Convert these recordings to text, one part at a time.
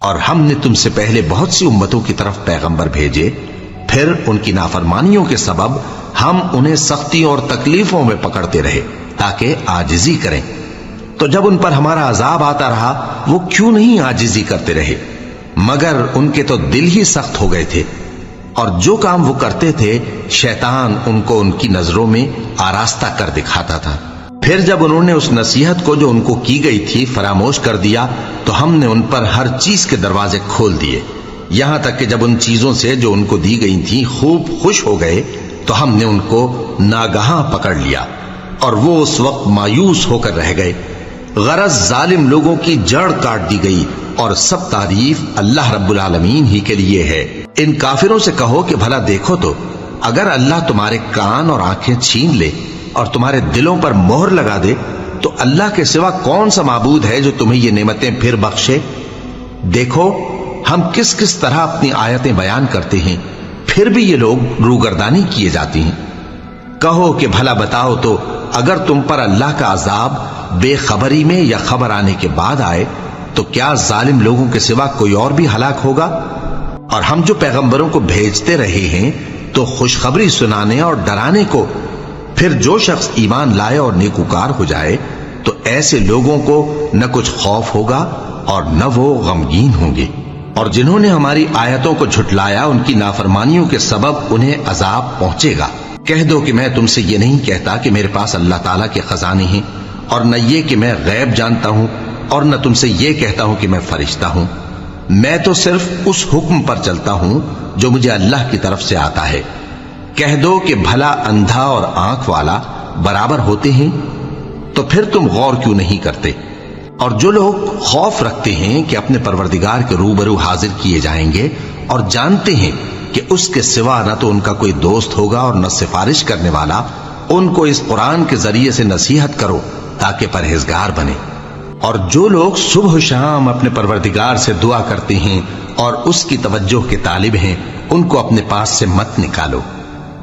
اور ہم نے تم سے پہلے بہت سی امتوں کی طرف پیغمبر بھیجے، پھر ان کی نافرمانیوں کے سبب ہم انہیں سختیوں اور تکلیفوں میں پکڑتے رہے تاکہ عاجزی کریں۔ تو جب ان پر ہمارا عذاب آتا رہا وہ کیوں نہیں عاجزی کرتے رہے، مگر ان کے تو دل ہی سخت ہو گئے تھے، اور جو کام وہ کرتے تھے شیطان ان کو ان کی نظروں میں آراستہ کر دکھاتا تھا۔ پھر جب انہوں نے اس نصیحت کو جو ان کو کی گئی تھی فراموش کر دیا تو ہم نے ان پر ہر چیز کے دروازے کھول دیے، یہاں تک کہ جب ان چیزوں سے جو ان کو دی گئی تھیں خوب خوش ہو گئے تو ہم نے ان کو ناگہاں پکڑ لیا، اور وہ اس وقت مایوس ہو کر رہ گئے۔ غرض ظالم لوگوں کی جڑ کاٹ دی گئی، اور سب تعریف اللہ رب العالمین ہی کے لیے ہے۔ ان کافروں سے کہو کہ بھلا دیکھو تو اگر اللہ تمہارے کان اور آنکھیں چھین لے اور تمہارے دلوں پر مہر لگا دے تو اللہ کے سوا کون سا معبود ہے جو تمہیں یہ نعمتیں پھر بخشے؟ دیکھو ہم کس کس طرح اپنی آیتیں بیان کرتے ہیں، پھر بھی یہ لوگ روگردانی کیے جاتی ہیں۔ کہو کہ بھلا بتاؤ تو اگر تم پر اللہ کا عذاب بے خبری میں یا خبر آنے کے بعد آئے تو کیا ظالم لوگوں کے سوا کوئی اور بھی ہلاک ہوگا؟ اور ہم جو پیغمبروں کو بھیجتے رہے ہیں تو خوشخبری سنانے اور ڈرانے کو، پھر جو شخص ایمان لائے اور نیکوکار ہو جائے تو ایسے لوگوں کو نہ کچھ خوف ہوگا اور نہ وہ غمگین ہوں گے۔ اور جنہوں نے ہماری آیتوں کو جھٹلایا ان کی نافرمانیوں کے سبب انہیں عذاب پہنچے گا۔ کہہ دو کہ میں تم سے یہ نہیں کہتا کہ میرے پاس اللہ تعالیٰ کے خزانے ہیں، اور نہ یہ کہ میں غیب جانتا ہوں، اور نہ تم سے یہ کہتا ہوں کہ میں فرشتہ ہوں۔ میں تو صرف اس حکم پر چلتا ہوں جو مجھے اللہ کی طرف سے آتا ہے۔ کہہ دو کہ بھلا اندھا اور آنکھ والا برابر ہوتے ہیں؟ تو پھر تم غور کیوں نہیں کرتے؟ اور جو لوگ خوف رکھتے ہیں کہ اپنے پروردگار کے روبرو حاضر کیے جائیں گے اور جانتے ہیں کہ اس کے سوا نہ تو ان کا کوئی دوست ہوگا اور نہ سفارش کرنے والا، ان کو اس قرآن کے ذریعے سے نصیحت کرو تاکہ پرہیزگار بنے۔ اور جو لوگ صبح و شام اپنے پروردگار سے دعا کرتے ہیں اور اس کی توجہ کے طالب ہیں ان کو اپنے پاس سے مت نکالو۔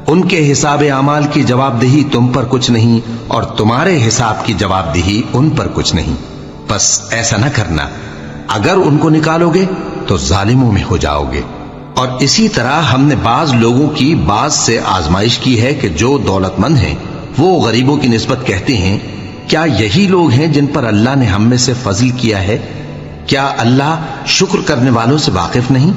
ان کے حساب اعمال کی جواب دہی تم پر کچھ نہیں، اور تمہارے حساب کی جواب دہی ان پر کچھ نہیں۔ بس ایسا نہ کرنا، اگر ان کو نکالو گے تو ظالموں میں ہو جاؤ گے۔ اور اسی طرح ہم نے بعض لوگوں کی بعض سے آزمائش کی ہے کہ جو دولت مند ہیں وہ غریبوں کی نسبت کہتے ہیں کیا یہی لوگ ہیں جن پر اللہ نے ہم میں سے فضل کیا ہے؟ کیا اللہ شکر کرنے والوں سے واقف نہیں؟